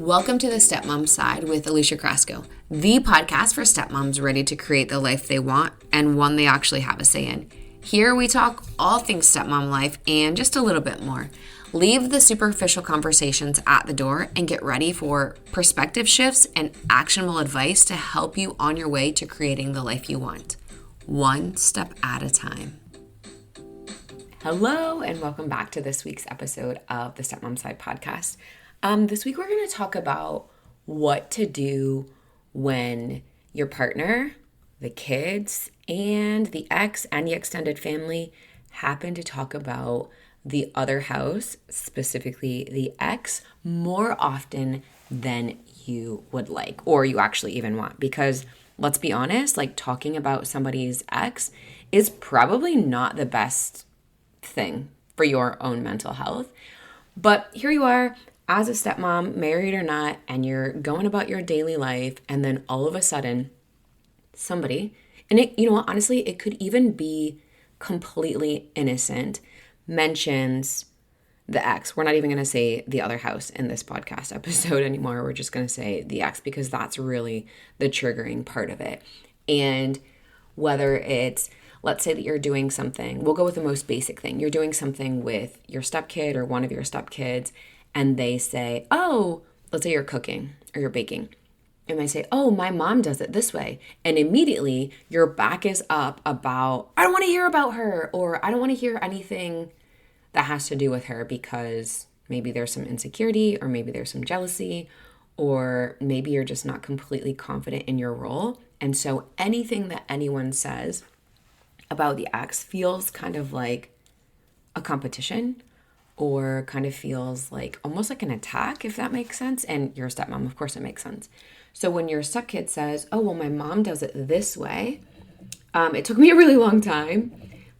Welcome to the Stepmom Side with Alicia, the podcast for stepmoms ready to create the life they want and one they actually have a say in. Here we talk all things stepmom life and just a little bit more. Leave the superficial conversations at the door and get ready for perspective shifts and actionable advice to help you on your way to creating the life you want, one step at a time. Hello, and welcome back to this week's episode of the Stepmom Side podcast. This week we're going to talk about what to do when your partner, the kids, and the ex and the extended family happen to talk about the other house, specifically the ex, more often than you would like or you actually even want. Because let's be honest, like talking about somebody's ex is probably not the best thing for your own mental health. But here you are as a stepmom, married or not, and you're going about your daily life, and then all of a sudden somebody, and it, you know what, honestly, it could even be completely innocent, mentions the ex. We're not even going to say the other house in this podcast episode anymore. We're just going to say the ex because that's really the triggering part of it. And whether it's, let's say that you're doing something, we'll go with the most basic thing. You're doing something with your stepkid or one of your stepkids, and they say, oh, let's say you're cooking or you're baking. And they say, oh, my mom does it this way. And immediately your back is up about, I don't want to hear about her, or I don't want to hear anything that has to do with her because maybe there's some insecurity or maybe there's some jealousy or maybe you're just not completely confident in your role. And so anything that anyone says about the ex feels kind of like a competition or kind of feels like almost like an attack, if that makes sense. And you're a stepmom, of course it makes sense. So when your stepkid says, oh, well, my mom does it this way, it took me a really long time,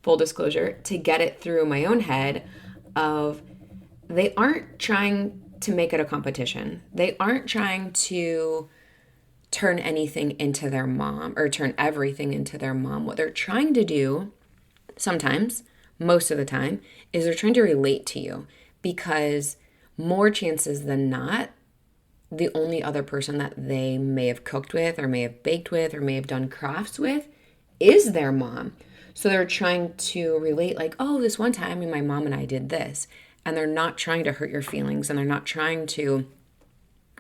full disclosure, to get it through my own head of they aren't trying to make it a competition. They aren't trying to turn anything into their mom or turn everything into their mom. What they're trying to do sometimes, most of the time, is they're trying to relate to you because more chances than not, the only other person that they may have cooked with or may have baked with or may have done crafts with is their mom. So they're trying to relate like, oh, this one time my mom and I did this. And they're not trying to hurt your feelings and they're not trying to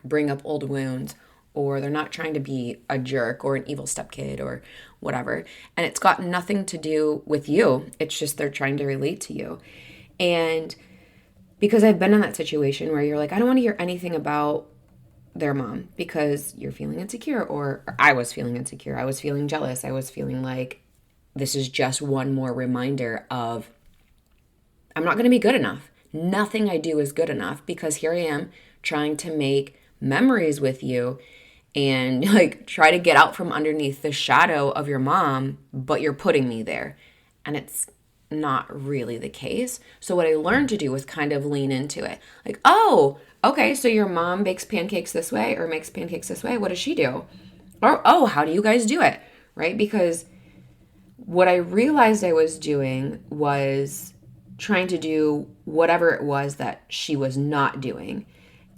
bring up old wounds or they're not trying to be a jerk or an evil stepkid or whatever. And it's got nothing to do with you. It's just they're trying to relate to you. And because I've been in that situation where you're like, I don't want to hear anything about their mom because you're feeling insecure or I was feeling insecure. I was feeling jealous. I was feeling like this is just one more reminder of I'm not going to be good enough. Nothing I do is good enough because here I am trying to make memories with you and like try to get out from underneath the shadow of your mom, but you're putting me there. And it's not really the case. So what I learned to do was kind of lean into it. Like, oh, okay, so your mom bakes pancakes this way or makes pancakes this way. What does she do? Or, oh, how do you guys do it? Right? Because what I realized I was doing was trying to do whatever it was that she was not doing.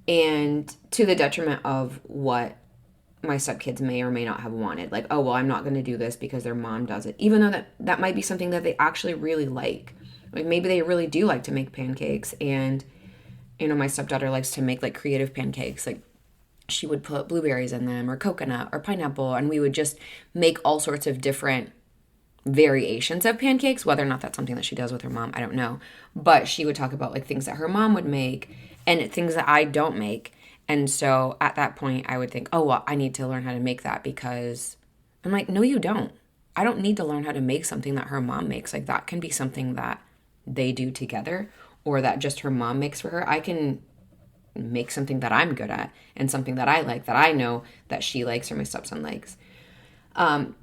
And to the detriment of what my stepkids may or may not have wanted. Like, oh, well, I'm not going to do this because their mom does it. Even though that might be something that they actually really like. Like maybe they really do like to make pancakes. And, you know, my stepdaughter likes to make like creative pancakes. Like she would put blueberries in them or coconut or pineapple. And we would just make all sorts of different variations of pancakes. Whether or not that's something that she does with her mom, I don't know. But she would talk about like things that her mom would make and things that I don't make. And so at that point, I would think, oh, well, I need to learn how to make that because I'm like, no, you don't. I don't need to learn how to make something that her mom makes. Like that can be something that they do together or that just her mom makes for her. I can make something that I'm good at and something that I like that I know that she likes or my stepson likes.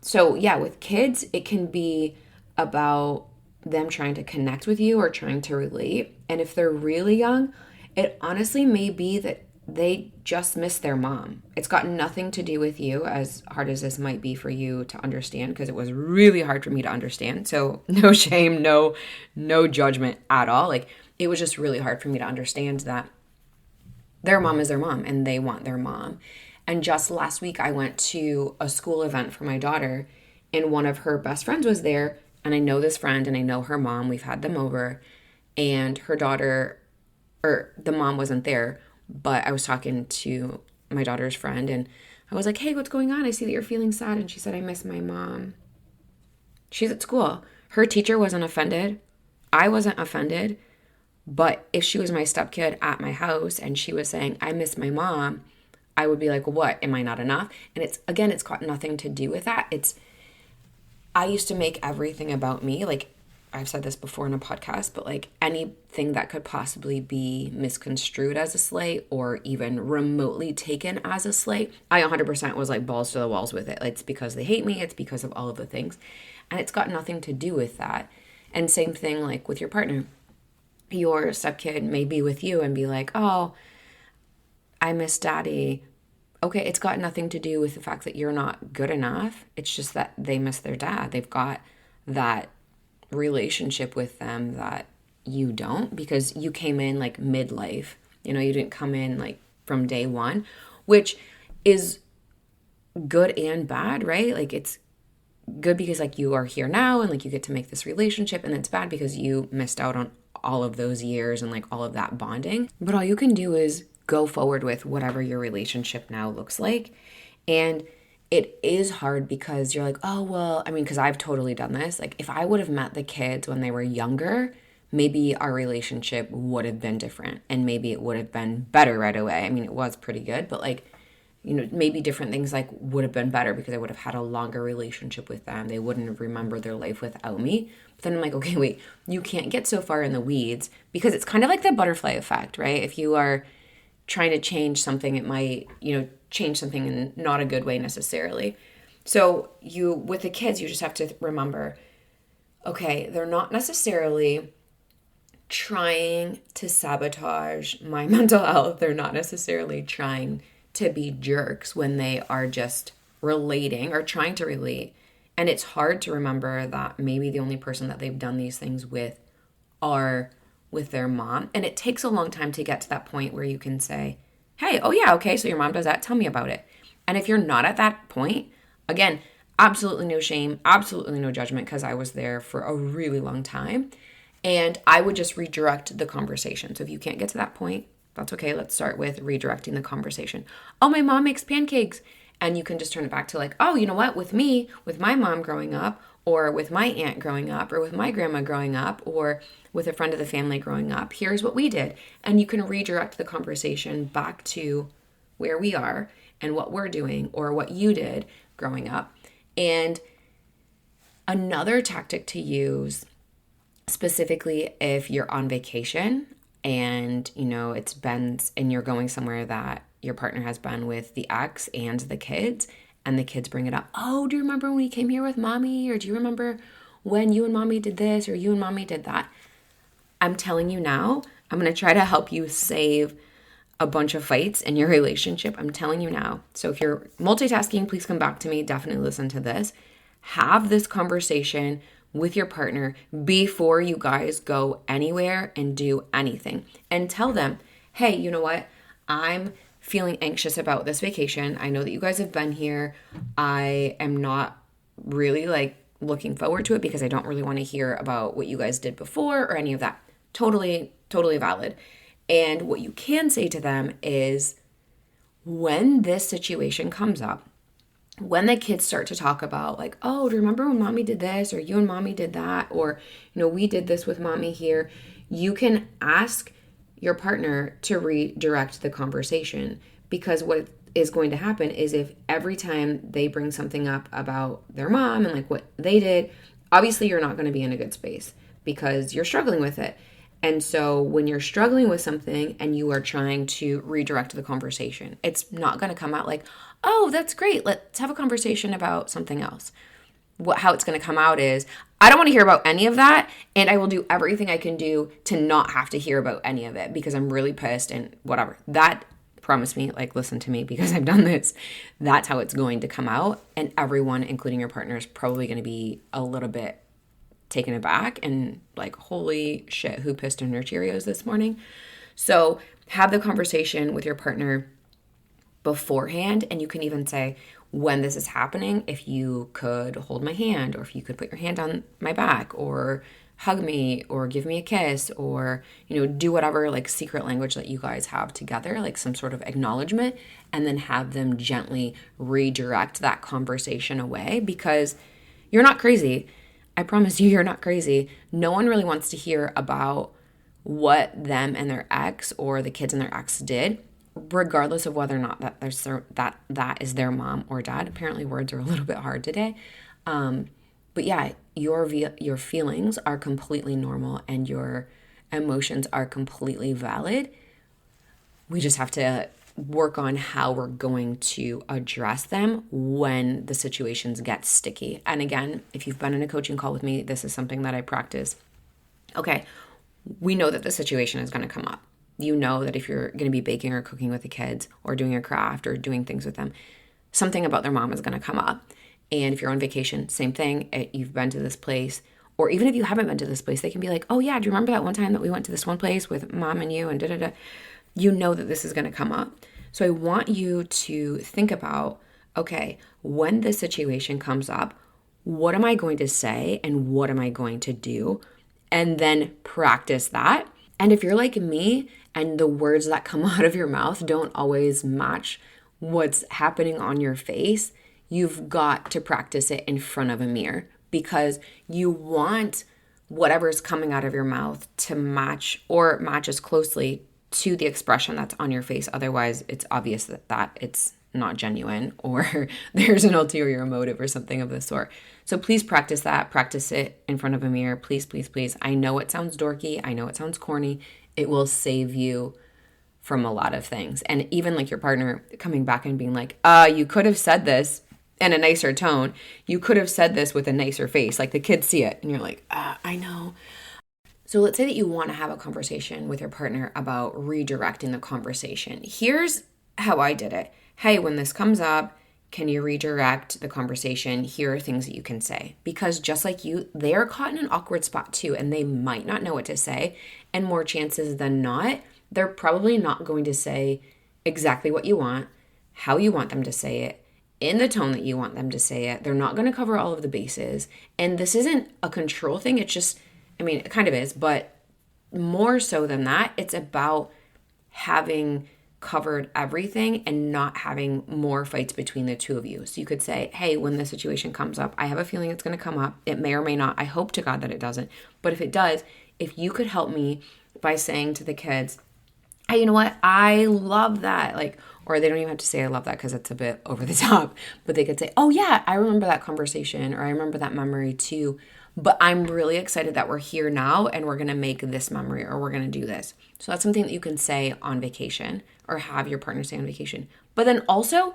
So yeah, with kids, it can be about them trying to connect with you or trying to relate. And if they're really young, it honestly may be that they just miss their mom. It's got nothing to do with you, as hard as this might be for you to understand, because it was really hard for me to understand. So no shame, no judgment at all. Like it was just really hard for me to understand that their mom is their mom and they want their mom. And just last week, I went to a school event for my daughter, and one of her best friends was there. And I know this friend and I know her mom. We've had them over, and her daughter, or the mom wasn't there, but I was talking to my daughter's friend and I was like, hey, what's going on? I see that you're feeling sad. And she said, I miss my mom. She's at school. Her teacher wasn't offended. I wasn't offended. But if she was my stepkid at my house and she was saying, I miss my mom, I would be like, what? Am I not enough? And it's got nothing to do with that. I used to make everything about me. Like, I've said this before in a podcast, but like anything that could possibly be misconstrued as a slight or even remotely taken as a slight, I 100% was like balls to the walls with it. It's because they hate me. It's because of all of the things. And it's got nothing to do with that. And same thing like with your partner. Your stepkid may be with you and be like, oh, I miss daddy. Okay, it's got nothing to do with the fact that you're not good enough. It's just that they miss their dad. They've got that relationship with them that you don't, because you came in like midlife. You didn't come in like from day one, which is good and bad, right? Like, it's good because like you are here now and like you get to make this relationship, and it's bad because you missed out on all of those years and like all of that bonding. But all you can do is go forward with whatever your relationship now looks like. And it is hard because you're like, oh, well, I mean, because I've totally done this. Like, if I would have met the kids when they were younger, maybe our relationship would have been different and maybe it would have been better right away. I mean, it was pretty good, but like, maybe different things like would have been better because I would have had a longer relationship with them. They wouldn't have remembered their life without me. But then I'm like, okay, wait, you can't get so far in the weeds, because it's kind of like the butterfly effect, right? If you are trying to change something, it might, change something in not a good way necessarily. So with the kids, you just have to remember, okay, they're not necessarily trying to sabotage my mental health. They're not necessarily trying to be jerks when they are just relating or trying to relate. And it's hard to remember that maybe the only person that they've done these things with are with their mom. And it takes a long time to get to that point where you can say, hey, oh yeah, okay, so your mom does that, tell me about it. And if you're not at that point, again, absolutely no shame, absolutely no judgment, because I was there for a really long time. And I would just redirect the conversation. So if you can't get to that point, that's okay. Let's start with redirecting the conversation. Oh, my mom makes pancakes. And you can just turn it back to like, oh, you know what? With me, with my mom growing up, or with my aunt growing up, or with my grandma growing up, or with a friend of the family growing up, here's what we did. And you can redirect the conversation back to where we are and what we're doing or what you did growing up. And another tactic to use, specifically if you're on vacation and, it's been, and you're going somewhere that your partner has been with the ex and the kids bring it up. Oh, do you remember when we came here with mommy? Or do you remember when you and mommy did this or you and mommy did that? I'm telling you now, I'm going to try to help you save a bunch of fights in your relationship. I'm telling you now. So if you're multitasking, please come back to me. Definitely listen to this. Have this conversation with your partner before you guys go anywhere and do anything. And tell them, hey, you know what? I'm feeling anxious about this vacation. I know that you guys have been here. I am not really like looking forward to it because I don't really want to hear about what you guys did before or any of that. Totally, totally valid. And what you can say to them is, when this situation comes up, when the kids start to talk about like, oh, do you remember when mommy did this or you and mommy did that, or, we did this with mommy here, you can ask your partner to redirect the conversation, because what is going to happen is if every time they bring something up about their mom and like what they did, obviously you're not going to be in a good space because you're struggling with it. And so when you're struggling with something and you are trying to redirect the conversation, it's not going to come out like, oh, that's great, let's have a conversation about something else. How it's going to come out is, I don't want to hear about any of that, and I will do everything I can do to not have to hear about any of it because I'm really pissed and whatever. That, promise me, like, listen to me because I've done this. That's how it's going to come out, and everyone, including your partner, is probably going to be a little bit taken aback and like, holy shit, who pissed in her Cheerios this morning? So have the conversation with your partner beforehand. And you can even say, when this is happening, if you could hold my hand, or if you could put your hand on my back, or hug me, or give me a kiss, or, do whatever like secret language that you guys have together, like some sort of acknowledgement, and then have them gently redirect that conversation away, because you're not crazy. I promise you're not crazy. No one really wants to hear about what them and their ex, or the kids and their ex, did, regardless of whether or not that is their mom or dad. Apparently words are a little bit hard today. But yeah, your feelings are completely normal and your emotions are completely valid. We just have to work on how we're going to address them when the situations get sticky. And again, if you've been in a coaching call with me, this is something that I practice. Okay, we know that the situation is going to come up. You know that if you're going to be baking or cooking with the kids, or doing a craft or doing things with them, something about their mom is going to come up. And if you're on vacation, same thing. You've been to this place, or even if you haven't been to this place, they can be like, oh yeah, do you remember that one time that we went to this one place with mom and you and da-da-da? You know that this is going to come up. So I want you to think about, okay, when this situation comes up, what am I going to say and what am I going to do? And then practice that. And if you're like me and the words that come out of your mouth don't always match what's happening on your face, you've got to practice it in front of a mirror, because you want whatever's coming out of your mouth to match as closely to the expression that's on your face. Otherwise, it's obvious that it's not genuine, or there's an ulterior motive or something of the sort. So please practice that. Practice it in front of a mirror. Please, please, please. I know it sounds dorky. I know it sounds corny. It will save you from a lot of things. And even like your partner coming back and being like, you could have said this in a nicer tone. You could have said this with a nicer face. Like the kids see it and you're like, I know. So let's say that you want to have a conversation with your partner about redirecting the conversation. Here's how I did it. Hey, when this comes up, can you redirect the conversation? Here are things that you can say. Because just like you, they are caught in an awkward spot too, and they might not know what to say. And more chances than not, they're probably not going to say exactly what you want, how you want them to say it, in the tone that you want them to say it. They're not going to cover all of the bases. And this isn't a control thing. It's just, it kind of is, but more so than that, it's about having covered everything and not having more fights between the two of you. So you could say, hey, when the situation comes up, I have a feeling it's going to come up. It may or may not. I hope to God that it doesn't. But if it does, if you could help me by saying to the kids, hey, you know what? I love that. Or they don't even have to say I love that because it's a bit over the top, but they could say, oh yeah, I remember that conversation, or I remember that memory too. But I'm really excited that we're here now and we're going to make this memory, or we're going to do this. So that's something that you can say on vacation, or have your partner say on vacation. But then also,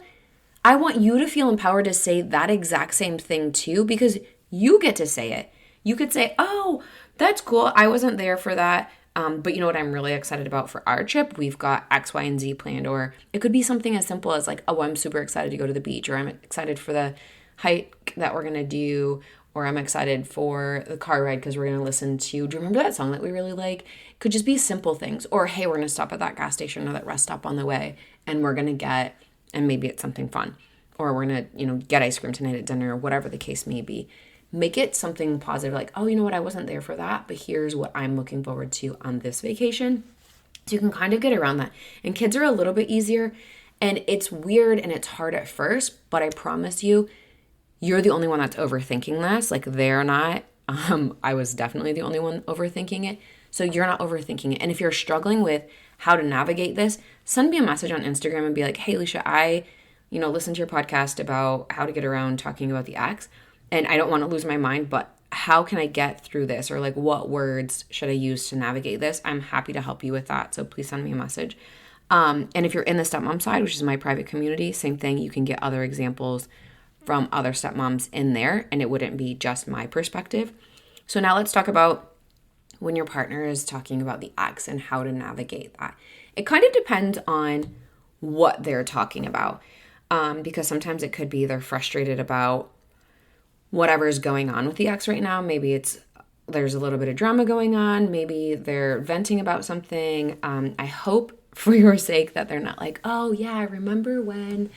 I want you to feel empowered to say that exact same thing too, because you get to say it. You could say, oh, that's cool. I wasn't there for that. But you know what I'm really excited about for our trip? We've got X, Y, and Z planned. Or it could be something as simple as like, oh, I'm super excited to go to the beach, or I'm excited for the hike that we're going to do, or I'm excited for the car ride because we're going to listen to, do you remember that song that we really like? It could just be simple things. Or, hey, we're going to stop at that gas station or that rest stop on the way, and we're going to get, and maybe it's something fun. Or we're going to, get ice cream tonight at dinner, or whatever the case may be. Make it something positive, like, oh, you know what, I wasn't there for that, but here's what I'm looking forward to on this vacation. So you can kind of get around that. And kids are a little bit easier, and it's weird and it's hard at first, but I promise you, you're the only one that's overthinking this. Like, they're not. I was definitely the only one overthinking it. So you're not overthinking it. And if you're struggling with how to navigate this, send me a message on Instagram and be like, hey, Alicia, I, listened to your podcast about how to get around talking about the ex, and I don't want to lose my mind, but how can I get through this? Or like, what words should I use to navigate this? I'm happy to help you with that. So please send me a message. And if you're in the stepmom side, which is my private community, same thing. You can get other examples from other stepmoms in there, and it wouldn't be just my perspective. So now let's talk about when your partner is talking about the ex and how to navigate that. It kind of depends on what they're talking about, because sometimes it could be they're frustrated about whatever's going on with the ex right now. Maybe there's a little bit of drama going on. Maybe they're venting about something. I hope for your sake that they're not like, oh yeah, I remember when,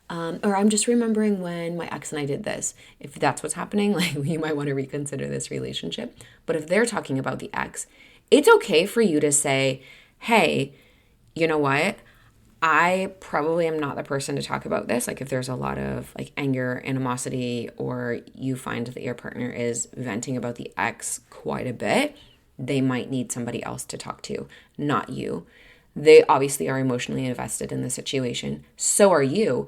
or I'm just remembering when my ex and I did this. If that's what's happening, like you might want to reconsider this relationship. But if they're talking about the ex, it's okay for you to say, hey, you know what? I probably am not the person to talk about this. Like if there's a lot of like anger, animosity, or you find that your partner is venting about the ex quite a bit, they might need somebody else to talk to, not you. They obviously are emotionally invested in the situation. So are you,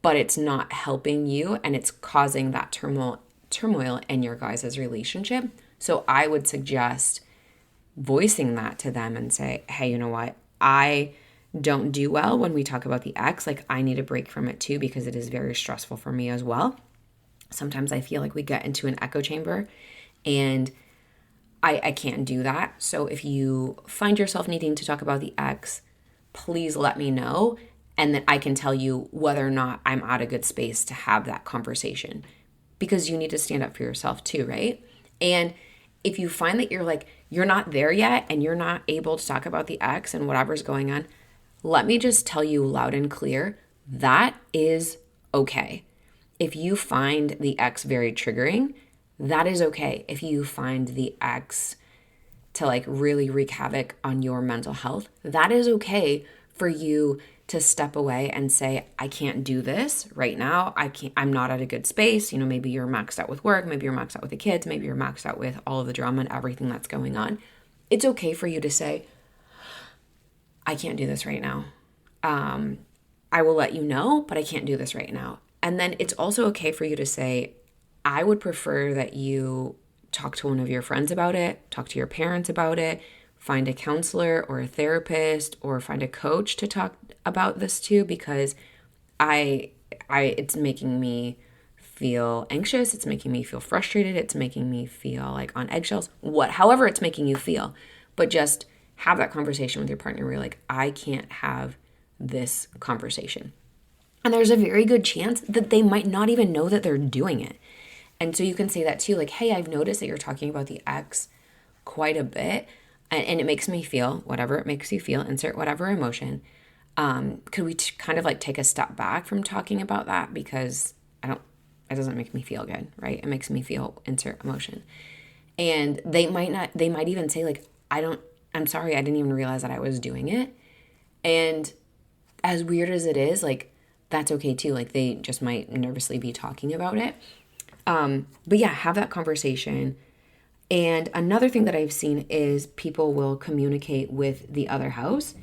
but it's not helping you and it's causing that turmoil in your guys' relationship. So I would suggest voicing that to them and say, hey, you know what? I don't do well when we talk about the ex. Like I need a break from it too because it is very stressful for me as well. Sometimes I feel like we get into an echo chamber and I can't do that. So if you find yourself needing to talk about the ex, please let me know. And then I can tell you whether or not I'm at a good space to have that conversation because you need to stand up for yourself too, right? And if you find that you're not there yet and you're not able to talk about the ex and whatever's going on, let me just tell you loud and clear, that is okay. If you find the ex very triggering, that is okay. If you find the ex to like really wreak havoc on your mental health, that is okay for you to step away and say, I can't do this right now. I'm not at a good space. You know, maybe you're maxed out with work, maybe you're maxed out with the kids, maybe you're maxed out with all of the drama and everything that's going on. It's okay for you to say, I can't do this right now. I will let you know, but I can't do this right now. And then it's also okay for you to say, I would prefer that you talk to one of your friends about it, talk to your parents about it, find a counselor or a therapist or find a coach to talk about this to because it's making me feel anxious, it's making me feel frustrated, it's making me feel like on eggshells, however it's making you feel. But just have that conversation with your partner where you're like, I can't have this conversation. And there's a very good chance that they might not even know that they're doing it. And so you can say that too, like, hey, I've noticed that you're talking about the ex quite a bit, and it makes me feel, whatever it makes you feel, insert whatever emotion. Could we kind of like take a step back from talking about that because it doesn't make me feel good, right? It makes me feel, insert emotion. And they might even say like, I'm sorry, I didn't even realize that I was doing it. And as weird as it is, like, that's okay too. Like they just might nervously be talking about it. But yeah, have that conversation. And another thing that I've seen is people will communicate with the other house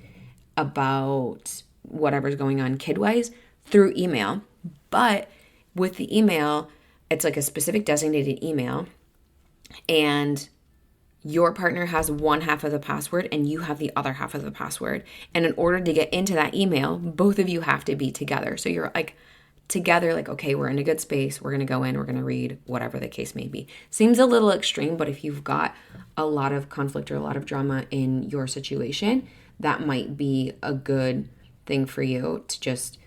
about whatever's going on kid-wise through email. But with the email, it's like a specific designated email. And your partner has one half of the password and you have the other half of the password. And in order to get into that email, both of you have to be together. So you're like together, like, okay, we're in a good space. We're going to go in, we're going to read, whatever the case may be. Seems a little extreme, but if you've got a lot of conflict or a lot of drama in your situation, that might be a good thing for you to just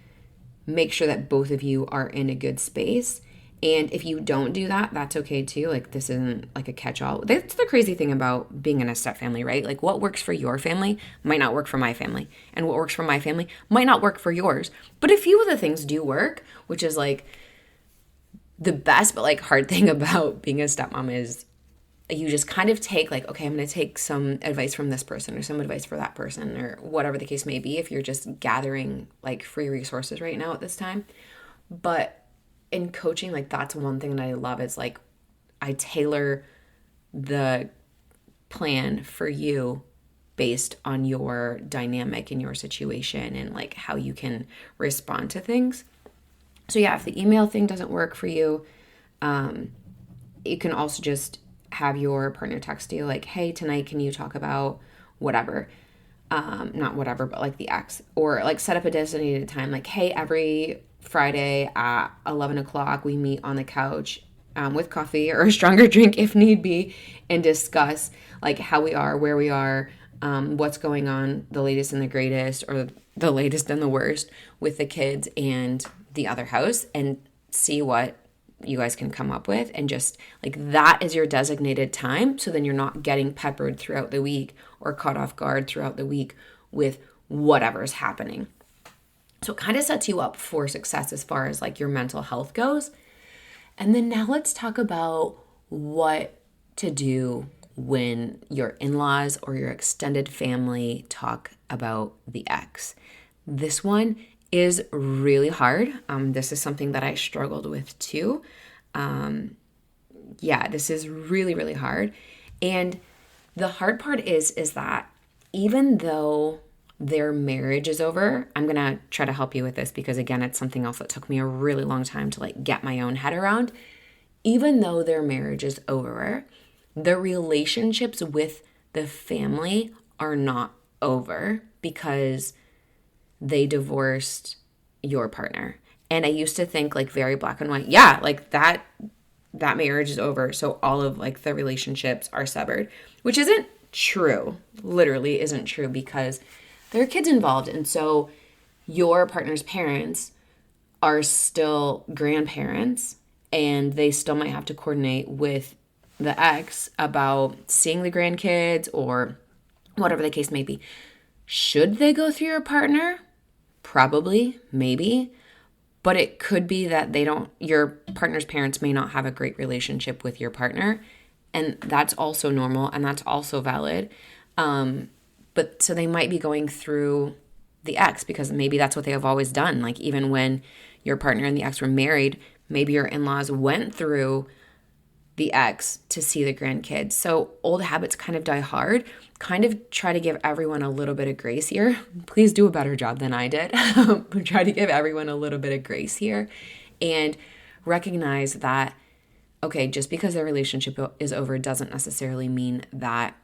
make sure that both of you are in a good space. And if you don't do that, that's okay too. Like this isn't like a catch-all. That's the crazy thing about being in a step family, right? Like what works for your family might not work for my family. And what works for my family might not work for yours. But a few of the things do work, which is like the best but like hard thing about being a stepmom is you just kind of take like, okay, I'm going to take some advice from this person or some advice for that person or whatever the case may be if you're just gathering like free resources right now at this time. But in coaching, like that's one thing that I love is like I tailor the plan for you based on your dynamic and your situation and like how you can respond to things. So yeah, if the email thing doesn't work for you, you can also just have your partner text you like, hey, tonight can you talk about whatever? Not whatever, but like the ex, or like set up a designated time like, hey, every Friday at 11 o'clock, we meet on the couch with coffee or a stronger drink if need be and discuss like how we are, where we are, what's going on, the latest and the greatest or the latest and the worst with the kids and the other house and see what you guys can come up with. And just like that is your designated time. So then you're not getting peppered throughout the week or caught off guard throughout the week with whatever's happening. So it kind of sets you up for success as far as like your mental health goes. And then now let's talk about what to do when your in-laws or your extended family talk about the ex. This one is really hard. This is something that I struggled with too. This is really, really hard. And the hard part is that even though their marriage is over, I'm going to try to help you with this because again, it's something else that took me a really long time to like get my own head around. Even though their marriage is over, the relationships with the family are not over because they divorced your partner. And I used to think like very black and white. Yeah, like that marriage is over. So all of like the relationships are severed, which isn't true. Literally isn't true because there are kids involved. And so your partner's parents are still grandparents and they still might have to coordinate with the ex about seeing the grandkids or whatever the case may be. Should they go through your partner? Probably, maybe. But it could be that your partner's parents may not have a great relationship with your partner. And that's also normal and that's also valid. But so they might be going through the ex because maybe that's what they have always done. Like even when your partner and the ex were married, maybe your in-laws went through the ex to see the grandkids. So old habits kind of die hard. Kind of try to give everyone a little bit of grace here. Please do a better job than I did. Try to give everyone a little bit of grace here and recognize that, okay, just because their relationship is over doesn't necessarily mean that,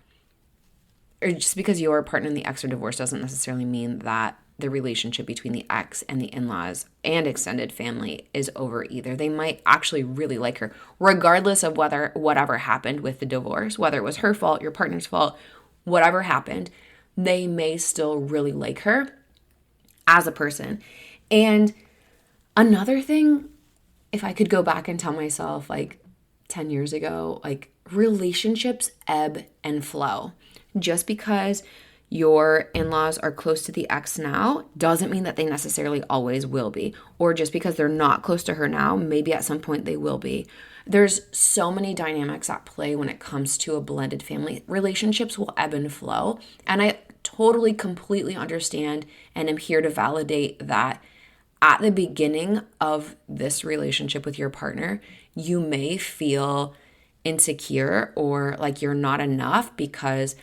or just because your partner and the ex are divorced doesn't necessarily mean that the relationship between the ex and the in-laws and extended family is over either. They might actually really like her, regardless of whatever happened with the divorce, whether it was her fault, your partner's fault, whatever happened, they may still really like her as a person. And another thing, if I could go back and tell myself like 10 years ago, like relationships ebb and flow. Just because your in-laws are close to the ex now doesn't mean that they necessarily always will be. Or just because they're not close to her now, maybe at some point they will be. There's so many dynamics at play when it comes to a blended family. Relationships will ebb and flow. And I totally, completely understand and am here to validate that at the beginning of this relationship with your partner, you may feel insecure or like you're not enough because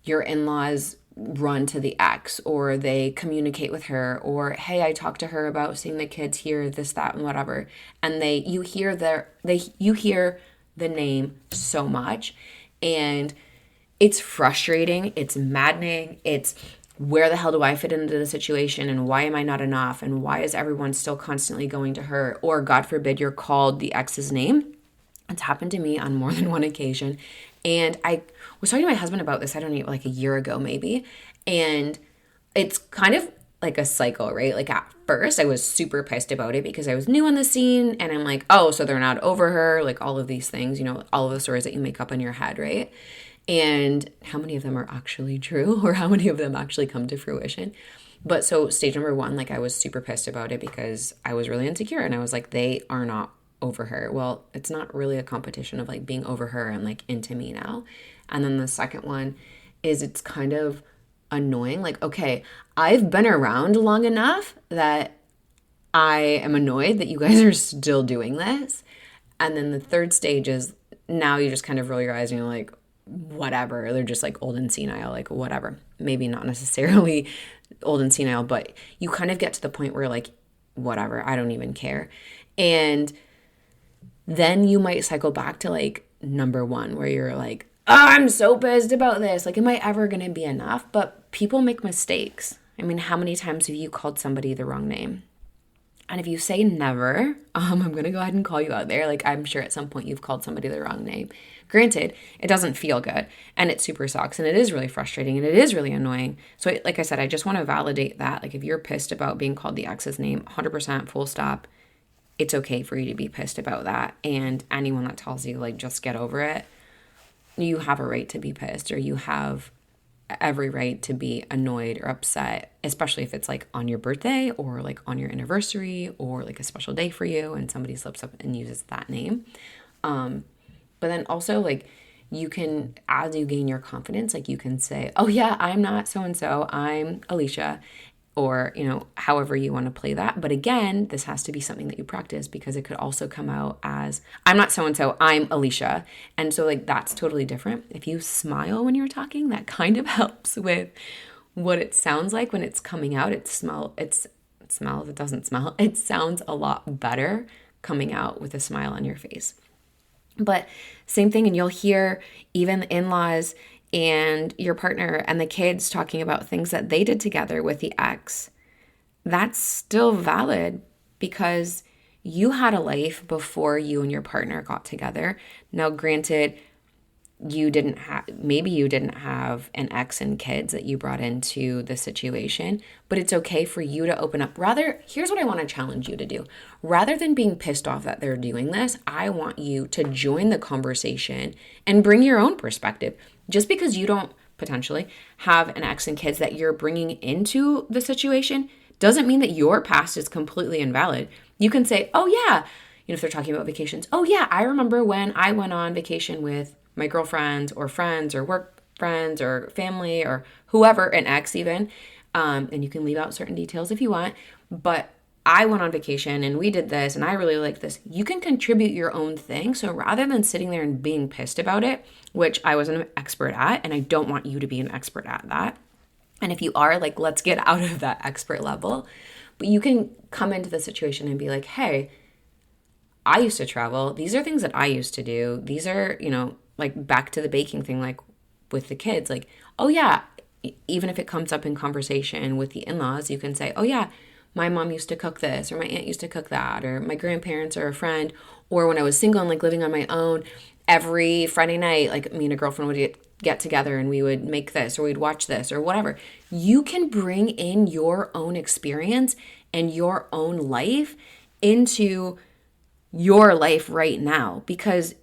your in-laws run to the ex or they communicate with her or, hey, I talked to her about seeing the kids here, this, that, and whatever. And you hear the name so much and it's frustrating. It's maddening. It's where the hell do I fit into the situation and why am I not enough? And why is everyone still constantly going to her? Or God forbid you're called the ex's name. It's happened to me on more than one occasion. And I was talking to my husband about this, I don't know, like a year ago maybe. And it's kind of like a cycle, right? Like at first I was super pissed about it because I was new on the scene and I'm like, oh, so they're not over her, like all of these things, all of the stories that you make up in your head, right? And how many of them are actually true or how many of them actually come to fruition? But so stage number one, like I was super pissed about it because I was really insecure and I was like, they are not over her. Well, it's not really a competition of like being over her and like into me now. And then the second one is it's kind of annoying. Like, okay, I've been around long enough that I am annoyed that you guys are still doing this. And then the third stage is now you just kind of roll your eyes and you're like, whatever. They're just like old and senile, like whatever. Maybe not necessarily old and senile, but you kind of get to the point where like, whatever, I don't even care. And then you might cycle back to like number one where you're like, oh, I'm so pissed about this. Like, am I ever going to be enough? But people make mistakes. I mean, how many times have you called somebody the wrong name? And if you say never, I'm going to go ahead and call you out there. Like, I'm sure at some point you've called somebody the wrong name. Granted, it doesn't feel good and it super sucks and it is really frustrating and it is really annoying. So like I said, I just want to validate that. Like if you're pissed about being called the ex's name, 100% full stop. It's okay for you to be pissed about that. And anyone that tells you like, just get over it, you have a right to be pissed or you have every right to be annoyed or upset, especially if it's like on your birthday or like on your anniversary or like a special day for you and somebody slips up and uses that name. But then also, like, you can, as you gain your confidence, like, you can say, oh yeah, I'm not so-and-so, I'm Alicia, or, however you want to play that. But again, this has to be something that you practice, because it could also come out as, I'm not so-and-so, I'm Alicia. And so, like, that's totally different. If you smile when you're talking, that kind of helps with what it sounds like when it's coming out. It sounds a lot better coming out with a smile on your face. But same thing, and you'll hear even the in-laws and your partner and the kids talking about things that they did together with the ex. That's still valid, because you had a life before you and your partner got together. Now, granted, maybe you didn't have an ex and kids that you brought into the situation, but it's okay for you to open up. Here's what I want to challenge you to do. Rather than being pissed off that they're doing this, I want you to join the conversation and bring your own perspective. Just because you don't potentially have an ex and kids that you're bringing into the situation doesn't mean that your past is completely invalid. You can say, oh yeah, if they're talking about vacations, oh yeah, I remember when I went on vacation with my girlfriends or friends or work friends or family or whoever, an ex even, and you can leave out certain details if you want, but I went on vacation and we did this and I really liked this. You can contribute your own thing. So rather than sitting there and being pissed about it, which I wasn't an expert at, and I don't want you to be an expert at that. And if you are, like, let's get out of that expert level. But you can come into the situation and be like, hey, I used to travel. These are things that I used to do. These are, like, back to the baking thing, like with the kids, like, oh yeah, even if it comes up in conversation with the in-laws, you can say, oh yeah, my mom used to cook this, or my aunt used to cook that, or my grandparents or a friend, or when I was single and like living on my own, every Friday night, like me and a girlfriend would get together and we would make this, or we'd watch this, or whatever. You can bring in your own experience and your own life into your life right now, because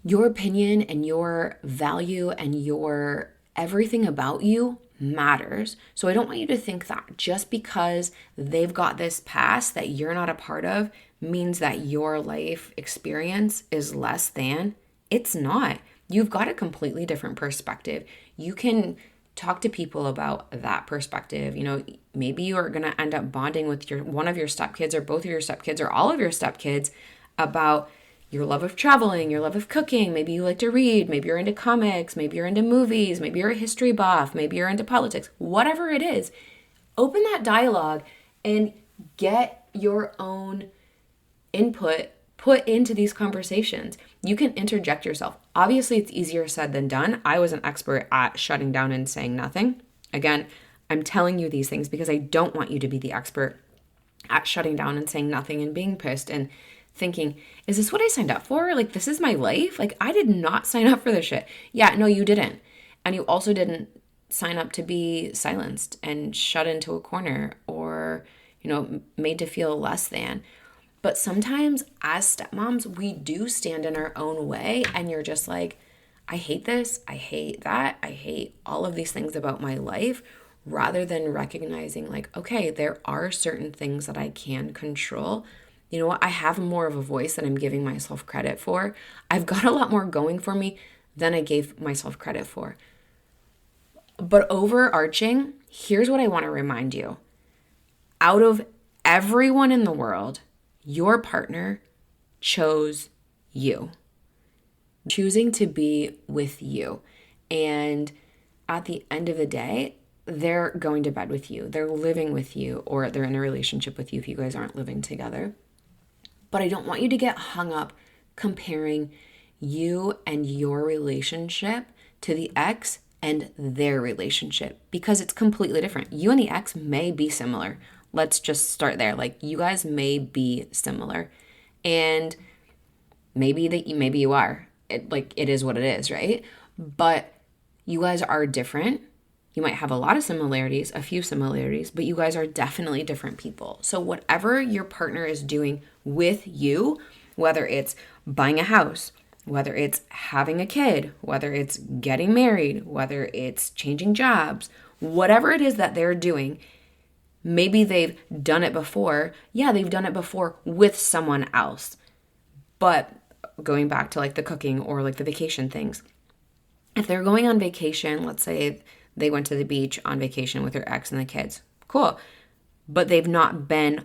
your opinion and your value and your everything about you matters. So I don't want you to think that just because they've got this past that you're not a part of means that your life experience is less than. It's not. You've got a completely different perspective. You can talk to people about that perspective. Maybe you are going to end up bonding with one of your stepkids or both of your stepkids or all of your stepkids about your love of traveling, your love of cooking. Maybe you like to read. Maybe you're into comics. Maybe you're into movies. Maybe you're a history buff. Maybe you're into politics. Whatever it is, open that dialogue and get your own input put into these conversations. You can interject yourself. Obviously, it's easier said than done. I was an expert at shutting down and saying nothing. Again, I'm telling you these things because I don't want you to be the expert at shutting down and saying nothing and being pissed and thinking, is this what I signed up for? Like, this is my life? Like, I did not sign up for this shit. Yeah, no, you didn't. And you also didn't sign up to be silenced and shut into a corner or, made to feel less than. But sometimes as stepmoms, we do stand in our own way, and you're just like, I hate this, I hate that, I hate all of these things about my life, rather than recognizing like, okay, there are certain things that I can control. You know what? I have more of a voice than I'm giving myself credit for. I've got a lot more going for me than I gave myself credit for. But overarching, here's what I want to remind you. Out of everyone in the world, your partner chose you. Choosing to be with you. And at the end of the day, they're going to bed with you. They're living with you, or they're in a relationship with you if you guys aren't living together. But I don't want you to get hung up comparing you and your relationship to the ex and their relationship, because it's completely different. You and the ex may be similar. Let's just start there. Like, you guys may be similar, and maybe you are. It is what it is, right? But you guys are different. You might have a lot of similarities, a few similarities, but you guys are definitely different people. So whatever your partner is doing with you, whether it's buying a house whether it's having a kid, whether it's getting married, whether it's changing jobs, whatever it is that they're doing, maybe they've done it before. Yeah, they've done it before with someone else. But going back to like the cooking or like the vacation things, if they're going on vacation, let's say they went to the beach on vacation with their ex and the kids, cool. But they've not been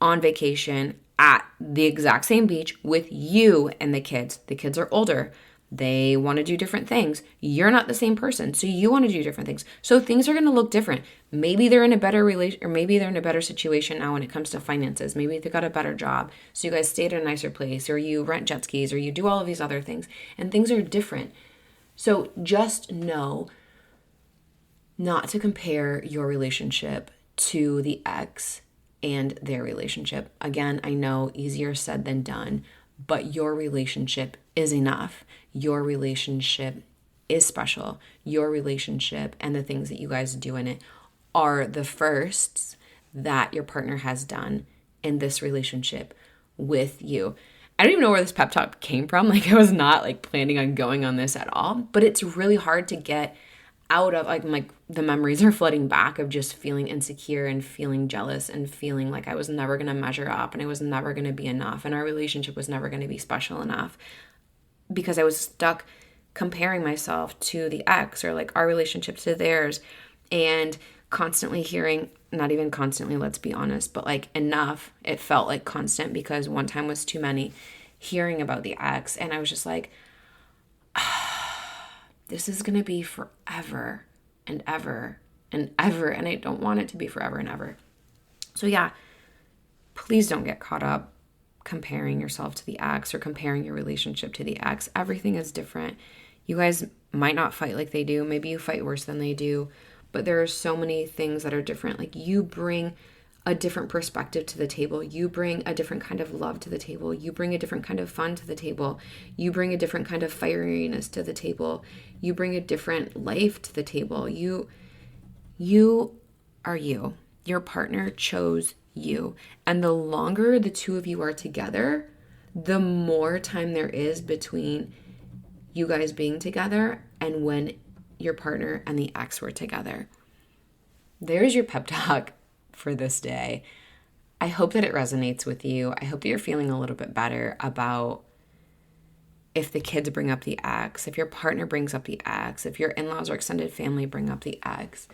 on vacation at the exact same beach with you and the kids. The kids are older. They want to do different things. You're not the same person, so you want to do different things. So things are going to look different. Maybe they're in a better relation, or maybe they're in a better situation now when it comes to finances. Maybe they got a better job, so you guys stay at a nicer place, or you rent jet skis, or you do all of these other things, and things are different. So just know not to compare your relationship to the ex and their relationship. Again, I know easier said than done, but your relationship is enough. Your relationship is special. Your relationship and the things that you guys do in it are the firsts that your partner has done in this relationship with you. I don't even know where this pep talk came from. Like, I was not like planning on going on this at all, but it's really hard to get out of like the memories are flooding back of just feeling insecure and feeling jealous and feeling like I was never going to measure up and I was never going to be enough and our relationship was never going to be special enough because I was stuck comparing myself to the ex or like our relationship to theirs and constantly hearing, not even constantly, let's be honest, but like enough. It felt like constant because one time was too many, hearing about the ex. And I was just like, this is going to be forever and ever and ever. And I don't want it to be forever and ever. So yeah, please don't get caught up comparing yourself to the ex or comparing your relationship to the ex. Everything is different. You guys might not fight like they do. Maybe you fight worse than they do. But there are so many things that are different. Like you bring a different perspective to the table. You bring a different kind of love to the table. You bring a different kind of fun to the table. You bring a different kind of fieriness to the table. You bring a different life to the table. You are you. Your partner chose you. And the longer the two of you are together, the more time there is between you guys being together and when your partner and the ex were together. There's your pep talk for this day. I hope that it resonates with you. I hope that you're feeling a little bit better about if the kids bring up the ex, if your partner brings up the ex, if your in-laws or extended family bring up the ex.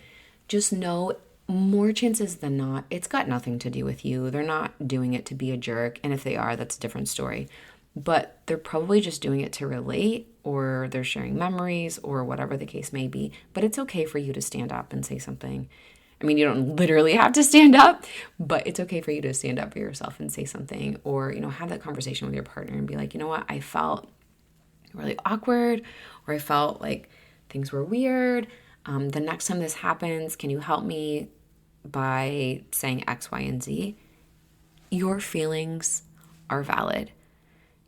Just know more chances than not, it's got nothing to do with you. They're not doing it to be a jerk. And if they are, that's a different story. But they're probably just doing it to relate, or they're sharing memories, or whatever the case may be. But it's okay for you to stand up and say something. I mean, you don't literally have to stand up, but it's okay for you to stand up for yourself and say something, or, have that conversation with your partner and be like, you know what, I felt really awkward, or I felt like things were weird. The next time this happens, can you help me by saying X, Y, and Z? Your feelings are valid.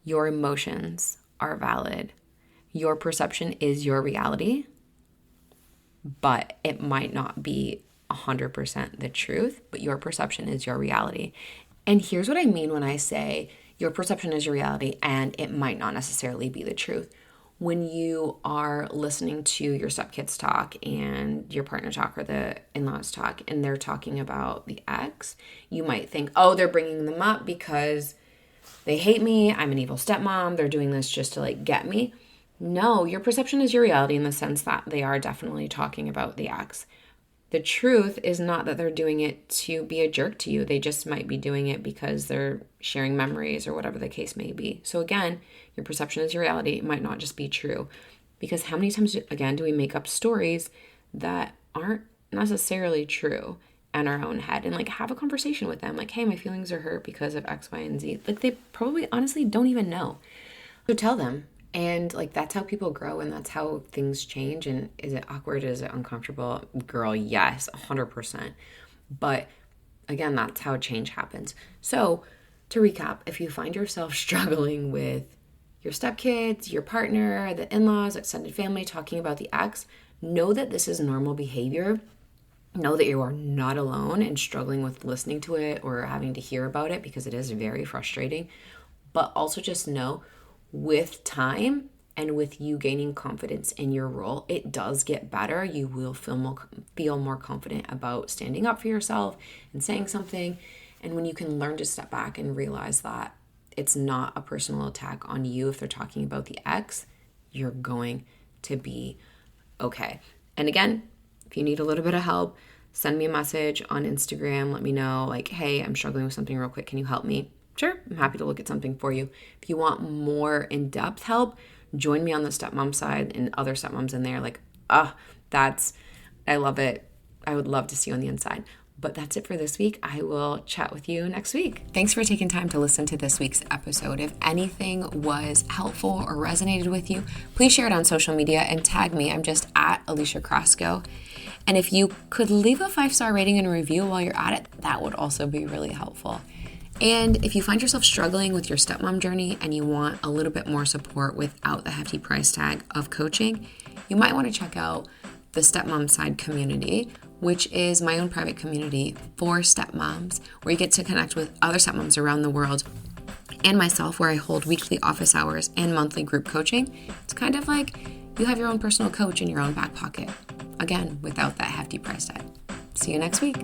Your emotions are valid. Your perception is your reality, but it might not be 100% the truth, but your perception is your reality. And here's what I mean when I say your perception is your reality and it might not necessarily be the truth. When you are listening to your stepkids talk and your partner talk or the in-laws talk and they're talking about the ex, you might think, oh, they're bringing them up because they hate me. I'm an evil stepmom. They're doing this just to like get me. No, your perception is your reality in the sense that they are definitely talking about the ex. The truth is not that they're doing it to be a jerk to you. They just might be doing it because they're sharing memories or whatever the case may be. So again, your perception is your reality. It might not just be true. Because how many times, again, do we make up stories that aren't necessarily true in our own head? And like have a conversation with them. Like, hey, my feelings are hurt because of X, Y, and Z. Like they probably honestly don't even know. So tell them. And like that's how people grow and that's how things change. And is it awkward? Is it uncomfortable? Girl, yes, 100%. But again, that's how change happens. So to recap, if you find yourself struggling with your stepkids, your partner, the in-laws, extended family talking about the ex, know that this is normal behavior. Know that you are not alone in struggling with listening to it or having to hear about it because it is very frustrating. But also just know with time and with you gaining confidence in your role, it does get better. You will feel more confident about standing up for yourself and saying something. And when you can learn to step back and realize that it's not a personal attack on you if they're talking about the ex, you're going to be okay. And again, if you need a little bit of help, send me a message on Instagram. Let me know, like, hey, I'm struggling with something real quick. Can you help me? Sure, I'm happy to look at something for you. If you want more in-depth help, join me on the stepmom side and other stepmoms in there. Like, I love it. I would love to see you on the inside. But that's it for this week. I will chat with you next week. Thanks for taking time to listen to this week's episode. If anything was helpful or resonated with you, please share it on social media and tag me. I'm just at Alicia Crosco. And if you could leave a 5-star rating and a review while you're at it, that would also be really helpful. And if you find yourself struggling with your stepmom journey and you want a little bit more support without the hefty price tag of coaching, you might want to check out the Stepmom Side community, which is my own private community for stepmoms, where you get to connect with other stepmoms around the world and myself, where I hold weekly office hours and monthly group coaching. It's kind of like you have your own personal coach in your own back pocket. Again, without that hefty price tag. See you next week.